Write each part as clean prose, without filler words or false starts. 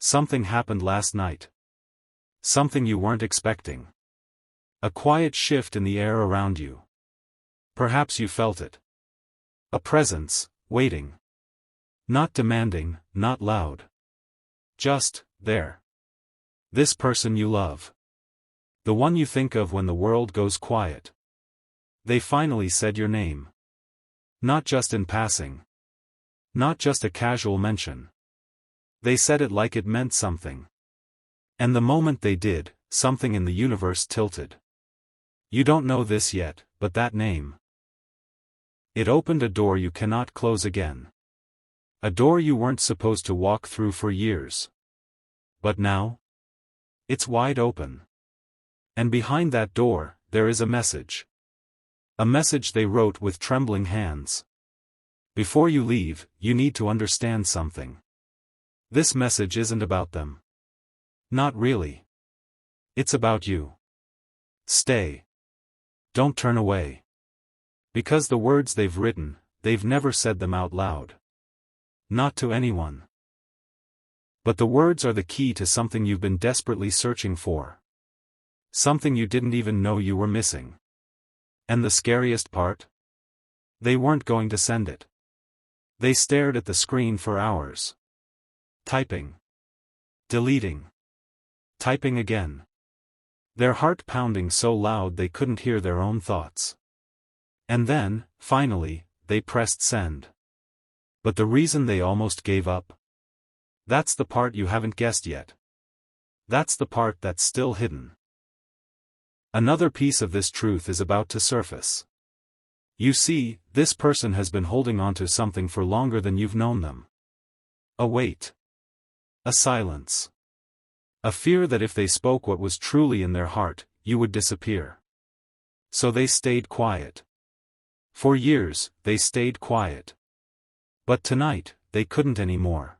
Something happened last night. Something you weren't expecting. A quiet shift in the air around you. Perhaps you felt it. A presence, waiting. Not demanding, not loud. Just, there. This person you love. The one you think of when the world goes quiet. They finally said your name. Not just in passing. Not just a casual mention. They said it like it meant something. And the moment they did, something in the universe tilted. You don't know this yet, but that name. It opened a door you cannot close again. A door you weren't supposed to walk through for years. But now? It's wide open. And behind that door, there is a message. A message they wrote with trembling hands. Before you leave, you need to understand something. This message isn't about them. Not really. It's about you. Stay. Don't turn away. Because the words they've written, they've never said them out loud. Not to anyone. But the words are the key to something you've been desperately searching for. Something you didn't even know you were missing. And the scariest part? They weren't going to send it. They stared at the screen for hours. Typing. Deleting. Typing again. Their heart pounding so loud they couldn't hear their own thoughts. And then, finally, they pressed send. But the reason they almost gave up? That's the part you haven't guessed yet. That's the part that's still hidden. Another piece of this truth is about to surface. You see, this person has been holding on to something for longer than you've known them. A weight. A silence. A fear that if they spoke what was truly in their heart, you would disappear. So they stayed quiet. For years, they stayed quiet. But tonight, they couldn't anymore.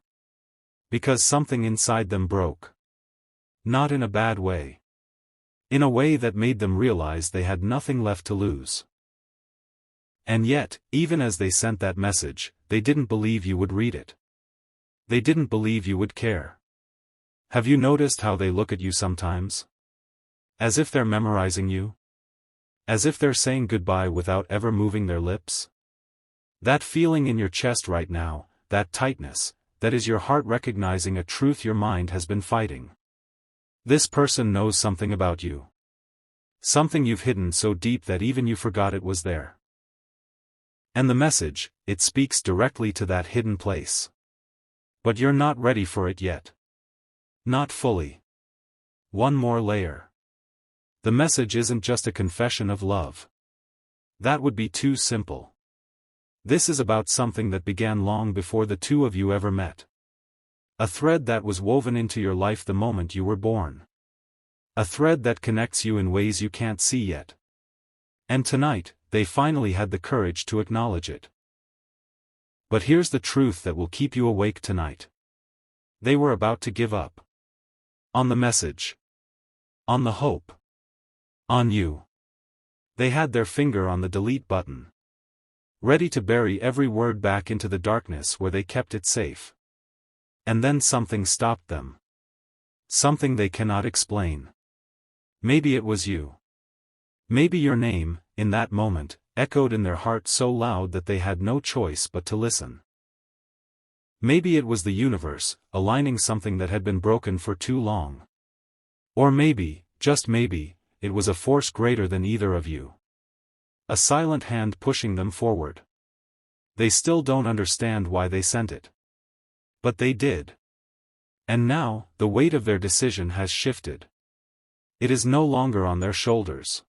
Because something inside them broke. Not in a bad way. In a way that made them realize they had nothing left to lose. And yet, even as they sent that message, they didn't believe you would read it. They didn't believe you would care. Have you noticed how they look at you sometimes? As if they're memorizing you? As if they're saying goodbye without ever moving their lips? That feeling in your chest right now, that tightness, that is your heart recognizing a truth your mind has been fighting. This person knows something about you. Something you've hidden so deep that even you forgot it was there. And the message, it speaks directly to that hidden place. But you're not ready for it yet. Not fully. One more layer. The message isn't just a confession of love. That would be too simple. This is about something that began long before the two of you ever met. A thread that was woven into your life the moment you were born. A thread that connects you in ways you can't see yet. And tonight, they finally had the courage to acknowledge it. But here's the truth that will keep you awake tonight. They were about to give up. On the message. On the hope. On you. They had their finger on the delete button. Ready to bury every word back into the darkness where they kept it safe. And then something stopped them. Something they cannot explain. Maybe it was you. Maybe your name, in that moment, echoed in their heart so loud that they had no choice but to listen. Maybe it was the universe, aligning something that had been broken for too long. Or maybe, just maybe, it was a force greater than either of you. A silent hand pushing them forward. They still don't understand why they sent it. But they did. And now, the weight of their decision has shifted. It is no longer on their shoulders.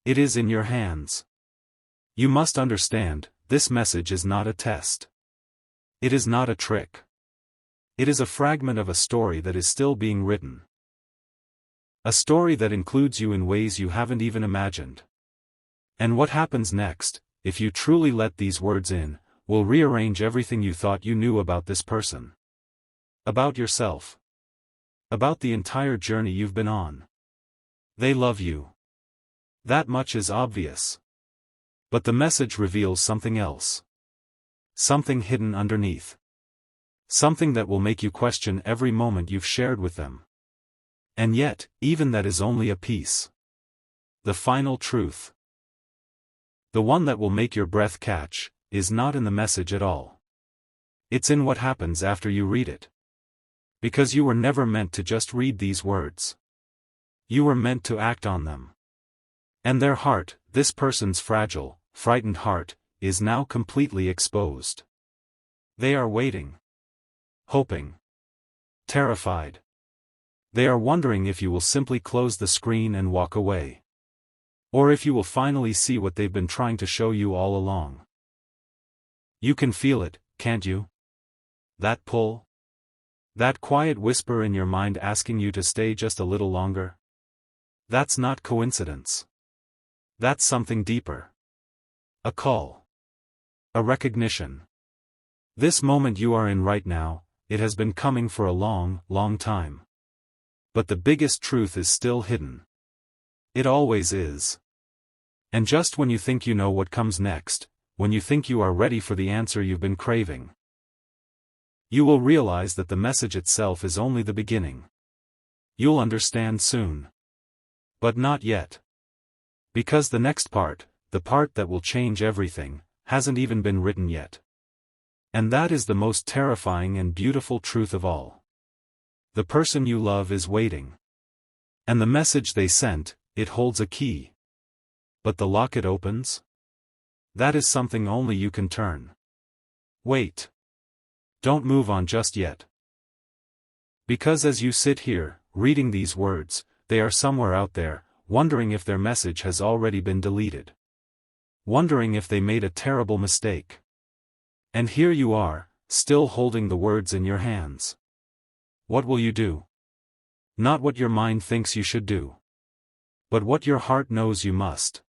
It is in your hands. You must understand, this message is not a test. It is not a trick. It is a fragment of a story that is still being written. A story that includes you in ways you haven't even imagined. And what happens next, if you truly let these words in, will rearrange everything you thought you knew about this person. About yourself. About the entire journey you've been on. They love you. That much is obvious. But the message reveals something else. Something hidden underneath. Something that will make you question every moment you've shared with them. And yet, even that is only a piece. The final truth, the one that will make your breath catch, is not in the message at all. It's in what happens after you read it. Because you were never meant to just read these words. You were meant to act on them. And their heart, this person's fragile, frightened heart, is now completely exposed. They are waiting. Hoping. Terrified. They are wondering if you will simply close the screen and walk away. Or if you will finally see what they've been trying to show you all along. You can feel it, can't you? That pull? That quiet whisper in your mind asking you to stay just a little longer? That's not coincidence. That's something deeper. A call. A recognition. This moment you are in right now, it has been coming for a long, long time. But the biggest truth is still hidden. It always is. And just when you think you know what comes next, when you think you are ready for the answer you've been craving, you will realize that the message itself is only the beginning. You'll understand soon. But not yet. Because the next part, the part that will change everything, hasn't even been written yet. And that is the most terrifying and beautiful truth of all. The person you love is waiting. And the message they sent, it holds a key. But the lock it opens? That is something only you can turn. Wait. Don't move on just yet. Because as you sit here, reading these words, they are somewhere out there, wondering if their message has already been deleted. Wondering if they made a terrible mistake. And here you are, still holding the words in your hands. What will you do? Not what your mind thinks you should do. But what your heart knows you must.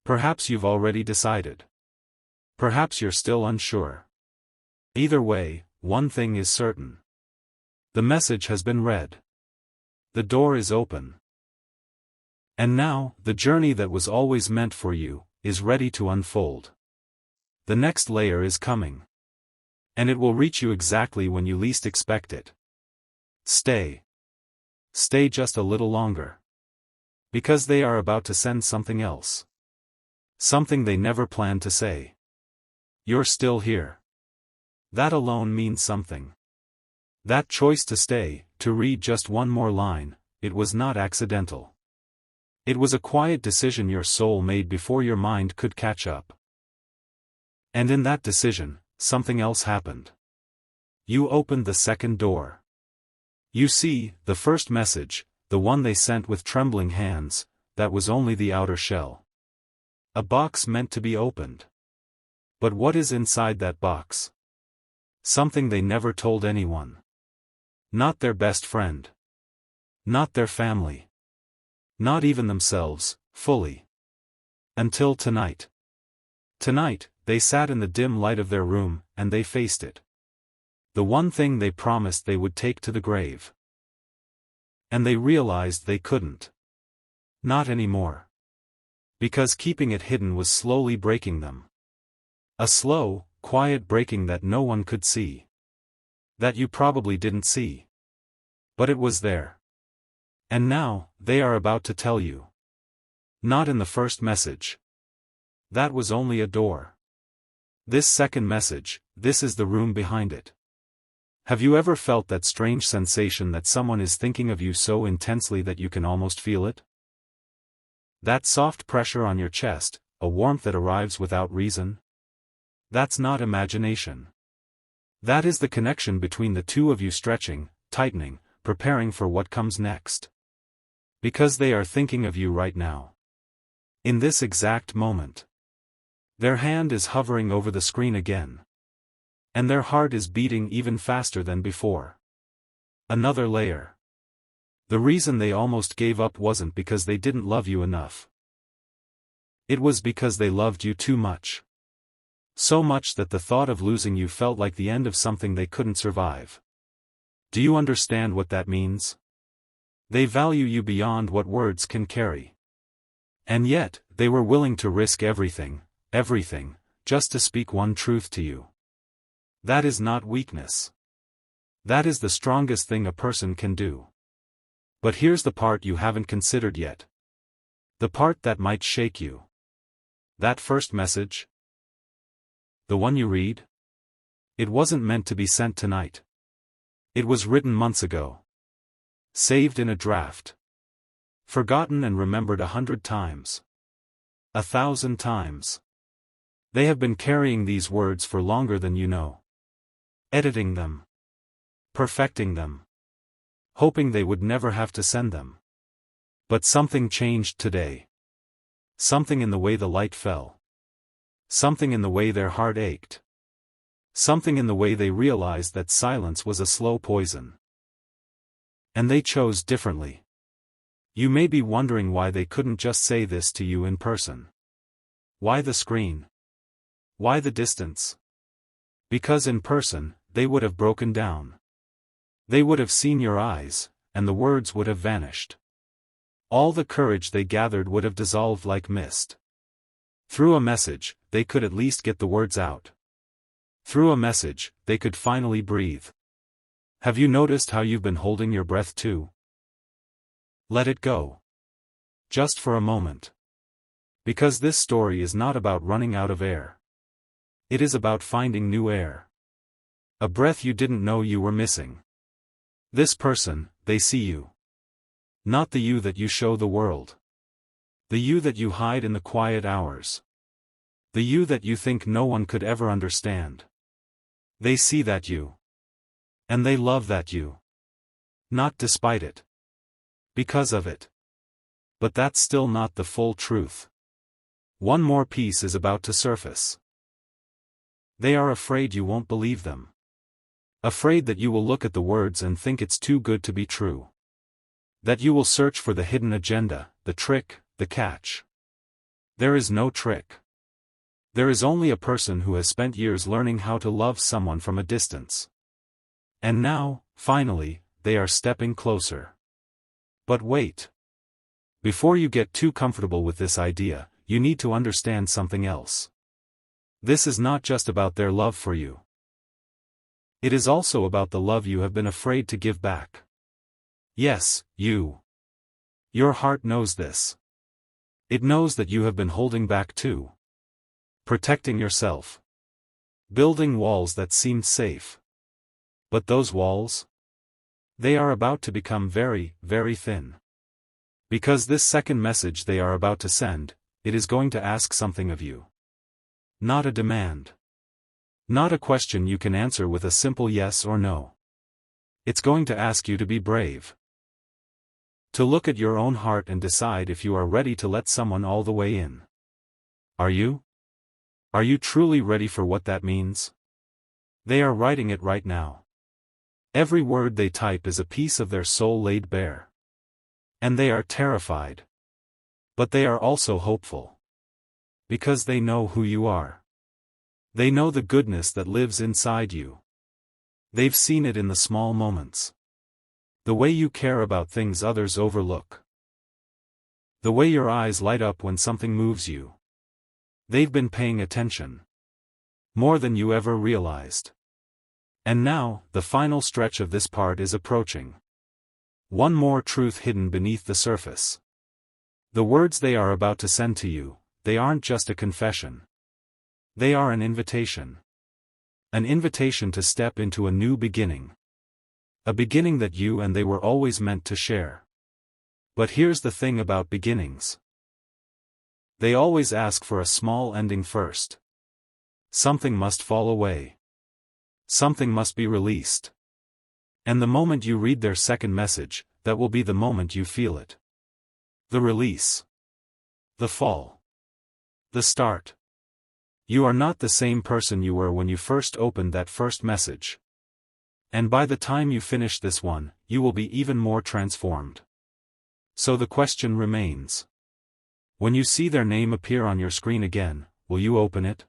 Perhaps you've already decided. Perhaps you're still unsure. Either way, one thing is certain. The message has been read. The door is open. And now, the journey that was always meant for you, is ready to unfold. The next layer is coming. And it will reach you exactly when you least expect it. Stay. Stay just a little longer. Because they are about to send something else. Something they never planned to say. You're still here. That alone means something. That choice to stay, to read just one more line, it was not accidental. It was a quiet decision your soul made before your mind could catch up. And in that decision, something else happened. You opened the second door. You see, the first message, the one they sent with trembling hands, that was only the outer shell. A box meant to be opened. But what is inside that box? Something they never told anyone. Not their best friend. Not their family. Not even themselves, fully. Until tonight. Tonight, they sat in the dim light of their room, and they faced it. The one thing they promised they would take to the grave. And they realized they couldn't. Not anymore. Because keeping it hidden was slowly breaking them. A slow, quiet breaking that no one could see. That you probably didn't see. But it was there. And now, they are about to tell you. Not in the first message. That was only a door. This second message, this is the room behind it. Have you ever felt that strange sensation that someone is thinking of you so intensely that you can almost feel it? That soft pressure on your chest, a warmth that arrives without reason? That's not imagination. That is the connection between the two of you stretching, tightening, preparing for what comes next. Because they are thinking of you right now. In this exact moment. Their hand is hovering over the screen again. And their heart is beating even faster than before. Another layer. The reason they almost gave up wasn't because they didn't love you enough. It was because they loved you too much. So much that the thought of losing you felt like the end of something they couldn't survive. Do you understand what that means? They value you beyond what words can carry. And yet, they were willing to risk everything, just to speak one truth to you. That is not weakness. That is the strongest thing a person can do. But here's the part you haven't considered yet. The part that might shake you. That first message? The one you read? It wasn't meant to be sent tonight. It was written months ago. Saved in a draft. Forgotten and remembered 100 times. 1,000 times. They have been carrying these words for longer than you know. Editing them. Perfecting them. Hoping they would never have to send them. But something changed today. Something in the way the light fell. Something in the way their heart ached. Something in the way they realized that silence was a slow poison. And they chose differently. You may be wondering why they couldn't just say this to you in person. Why the screen? Why the distance? Because in person, they would have broken down. They would have seen your eyes, and the words would have vanished. All the courage they gathered would have dissolved like mist. Through a message, they could at least get the words out. Through a message, they could finally breathe. Have you noticed how you've been holding your breath too? Let it go. Just for a moment. Because this story is not about running out of air. It is about finding new air. A breath you didn't know you were missing. This person, they see you. Not the you that you show the world. The you that you hide in the quiet hours. The you that you think no one could ever understand. They see that you. And they love that you. Not despite it. Because of it. But that's still not the full truth. One more piece is about to surface. They are afraid you won't believe them. Afraid that you will look at the words and think it's too good to be true. That you will search for the hidden agenda, the trick, the catch. There is no trick. There is only a person who has spent years learning how to love someone from a distance. And now, finally, they are stepping closer. But wait. Before you get too comfortable with this idea, you need to understand something else. This is not just about their love for you. It is also about the love you have been afraid to give back. Yes, you. Your heart knows this. It knows that you have been holding back too. Protecting yourself. Building walls that seemed safe. But those walls? They are about to become very, very thin. Because this second message they are about to send, it is going to ask something of you. Not a demand. Not a question you can answer with a simple yes or no. It's going to ask you to be brave. To look at your own heart and decide if you are ready to let someone all the way in. Are you? Are you truly ready for what that means? They are writing it right now. Every word they type is a piece of their soul laid bare. And they are terrified. But they are also hopeful. Because they know who you are. They know the goodness that lives inside you. They've seen it in the small moments. The way you care about things others overlook. The way your eyes light up when something moves you. They've been paying attention. More than you ever realized. And now, the final stretch of this part is approaching. One more truth hidden beneath the surface. The words they are about to send to you, they aren't just a confession. They are an invitation. An invitation to step into a new beginning. A beginning that you and they were always meant to share. But here's the thing about beginnings. They always ask for a small ending first. Something must fall away. Something must be released. And the moment you read their second message, that will be the moment you feel it. The release. The fall. The start. You are not the same person you were when you first opened that first message. And by the time you finish this one, you will be even more transformed. So the question remains. When you see their name appear on your screen again, will you open it?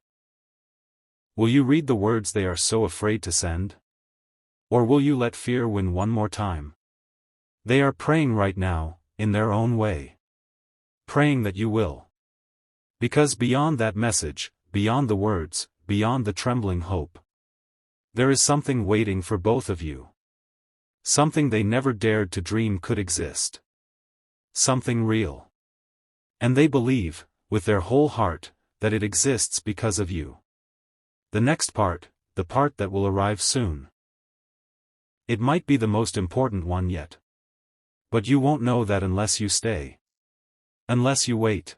Will you read the words they are so afraid to send? Or will you let fear win one more time? They are praying right now, in their own way. Praying that you will. Because beyond that message, beyond the words, beyond the trembling hope, there is something waiting for both of you. Something they never dared to dream could exist. Something real. And they believe, with their whole heart, that it exists because of you. The next part, the part that will arrive soon. It might be the most important one yet. But you won't know that unless you stay. Unless you wait.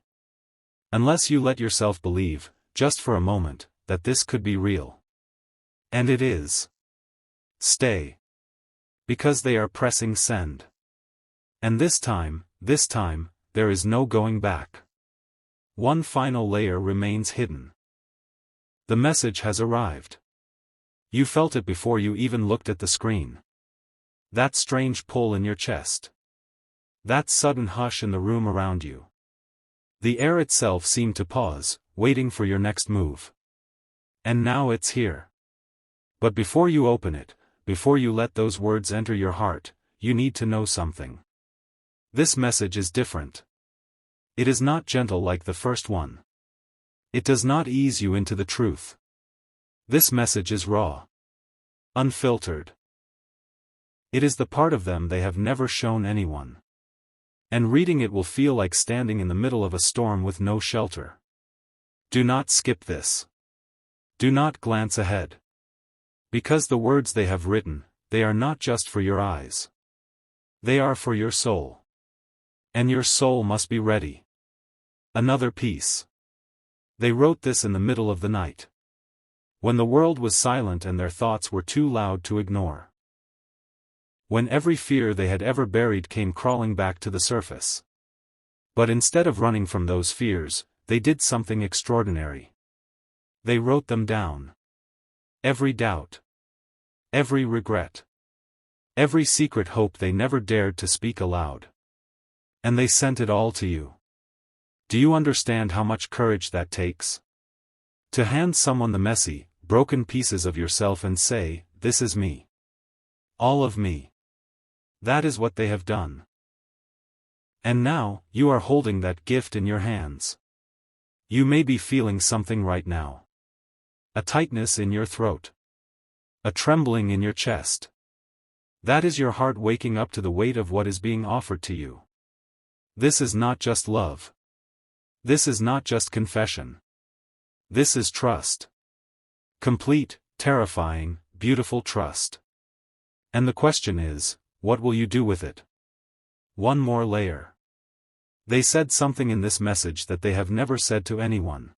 Unless you let yourself believe, just for a moment, that this could be real. And it is. Stay. Because they are pressing send. And this time, there is no going back. One final layer remains hidden. The message has arrived. You felt it before you even looked at the screen. That strange pull in your chest. That sudden hush in the room around you. The air itself seemed to pause, waiting for your next move. And now it's here. But before you open it, before you let those words enter your heart, you need to know something. This message is different. It is not gentle like the first one. It does not ease you into the truth. This message is raw. Unfiltered. It is the part of them they have never shown anyone. And reading it will feel like standing in the middle of a storm with no shelter. Do not skip this. Do not glance ahead. Because the words they have written, they are not just for your eyes. They are for your soul. And your soul must be ready. Another piece. They wrote this in the middle of the night. When the world was silent and their thoughts were too loud to ignore. When every fear they had ever buried came crawling back to the surface. But instead of running from those fears, they did something extraordinary. They wrote them down. Every doubt. Every regret. Every secret hope they never dared to speak aloud. And they sent it all to you. Do you understand how much courage that takes? To hand someone the messy, broken pieces of yourself and say, "This is me. All of me." That is what they have done. And now, you are holding that gift in your hands. You may be feeling something right now. A tightness in your throat. A trembling in your chest. That is your heart waking up to the weight of what is being offered to you. This is not just love. This is not just confession. This is trust. Complete, terrifying, beautiful trust. And the question is, what will you do with it? One more layer. They said something in this message that they have never said to anyone.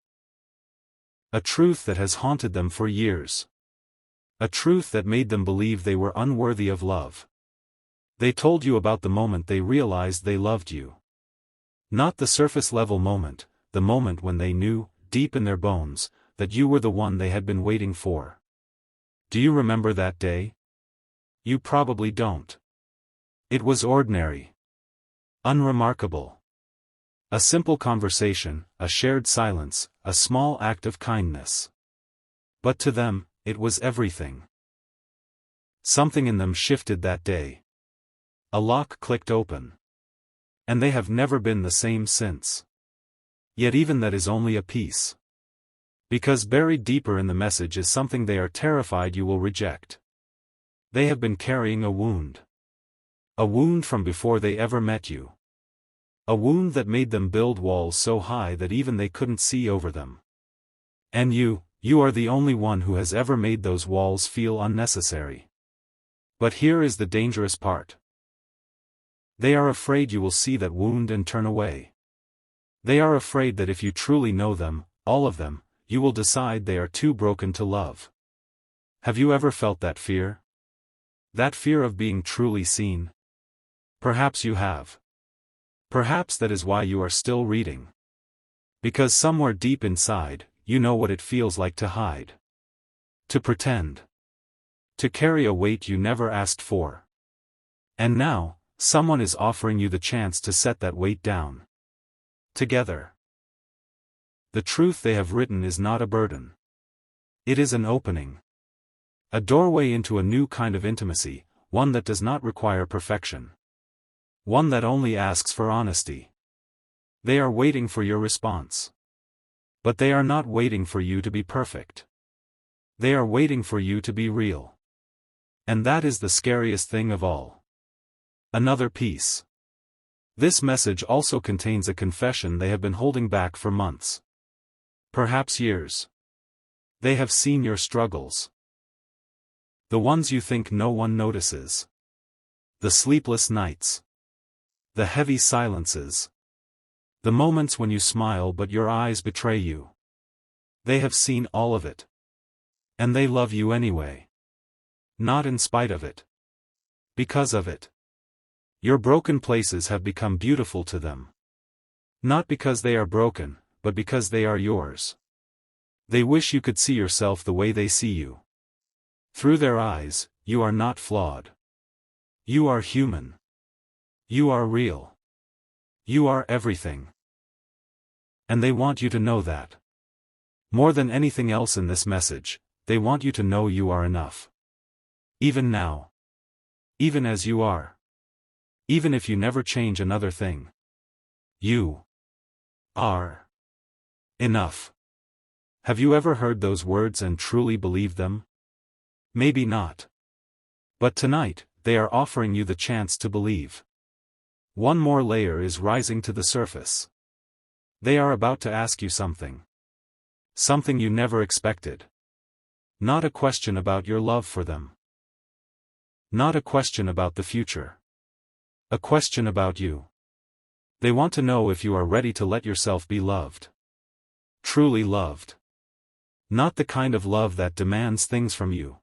A truth that has haunted them for years. A truth that made them believe they were unworthy of love. They told you about the moment they realized they loved you. Not the surface-level moment, the moment when they knew, deep in their bones, that you were the one they had been waiting for. Do you remember that day? You probably don't. It was ordinary. Unremarkable. A simple conversation, a shared silence, a small act of kindness. But to them, it was everything. Something in them shifted that day. A lock clicked open. And they have never been the same since. Yet even that is only a piece. Because buried deeper in the message is something they are terrified you will reject. They have been carrying a wound. A wound from before they ever met you. A wound that made them build walls so high that even they couldn't see over them. And you are the only one who has ever made those walls feel unnecessary. But here is the dangerous part. They are afraid you will see that wound and turn away. They are afraid that if you truly know them, all of them, you will decide they are too broken to love. Have you ever felt that fear? That fear of being truly seen? Perhaps you have. Perhaps that is why you are still reading. Because somewhere deep inside, you know what it feels like to hide. To pretend. To carry a weight you never asked for. And now, someone is offering you the chance to set that weight down. Together. The truth they have written is not a burden. It is an opening. A doorway into a new kind of intimacy, one that does not require perfection. One that only asks for honesty. They are waiting for your response. But they are not waiting for you to be perfect. They are waiting for you to be real. And that is the scariest thing of all. Another piece. This message also contains a confession they have been holding back for months. Perhaps years. They have seen your struggles. The ones you think no one notices. The sleepless nights. The heavy silences. The moments when you smile but your eyes betray you. They have seen all of it. And they love you anyway. Not in spite of it. Because of it. Your broken places have become beautiful to them. Not because they are broken, but because they are yours. They wish you could see yourself the way they see you. Through their eyes, you are not flawed. You are human. You are real. You are everything. And they want you to know that. More than anything else in this message, they want you to know you are enough. Even now. Even as you are. Even if you never change another thing. You are enough. Have you ever heard those words and truly believed them? Maybe not. But tonight, they are offering you the chance to believe. One more layer is rising to the surface. They are about to ask you something. Something you never expected. Not a question about your love for them. Not a question about the future. A question about you. They want to know if you are ready to let yourself be loved. Truly loved. Not the kind of love that demands things from you.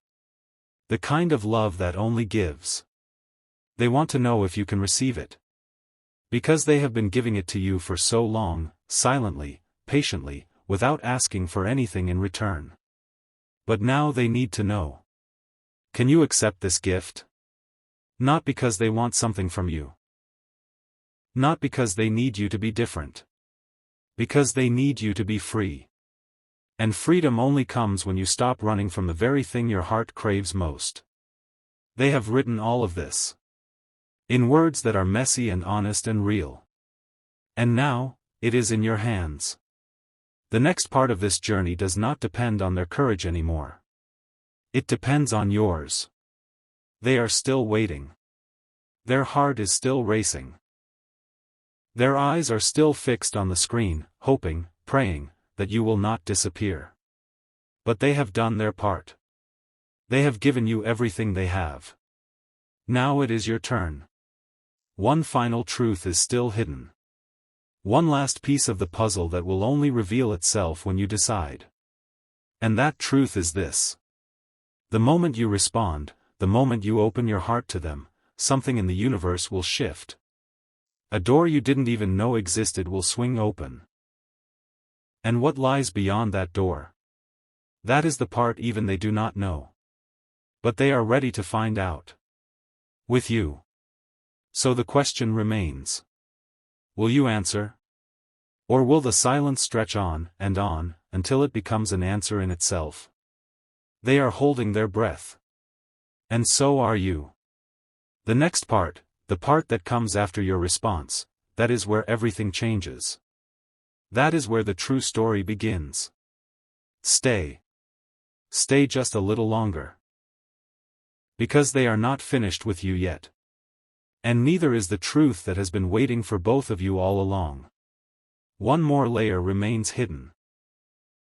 The kind of love that only gives. They want to know if you can receive it. Because they have been giving it to you for so long, silently, patiently, without asking for anything in return. But now they need to know. Can you accept this gift? Not because they want something from you. Not because they need you to be different. Because they need you to be free. And freedom only comes when you stop running from the very thing your heart craves most. They have written all of this. In words that are messy and honest and real. And now, it is in your hands. The next part of this journey does not depend on their courage anymore. It depends on yours. They are still waiting. Their heart is still racing. Their eyes are still fixed on the screen, hoping, praying, that you will not disappear. But they have done their part. They have given you everything they have. Now it is your turn. One final truth is still hidden. One last piece of the puzzle that will only reveal itself when you decide. And that truth is this. The moment you respond, the moment you open your heart to them, something in the universe will shift. A door you didn't even know existed will swing open. And what lies beyond that door? That is the part even they do not know. But they are ready to find out. With you. So the question remains. Will you answer? Or will the silence stretch on, until it becomes an answer in itself? They are holding their breath. And so are you. The next part, the part that comes after your response, that is where everything changes. That is where the true story begins. Stay. Stay just a little longer. Because they are not finished with you yet. And neither is the truth that has been waiting for both of you all along. One more layer remains hidden.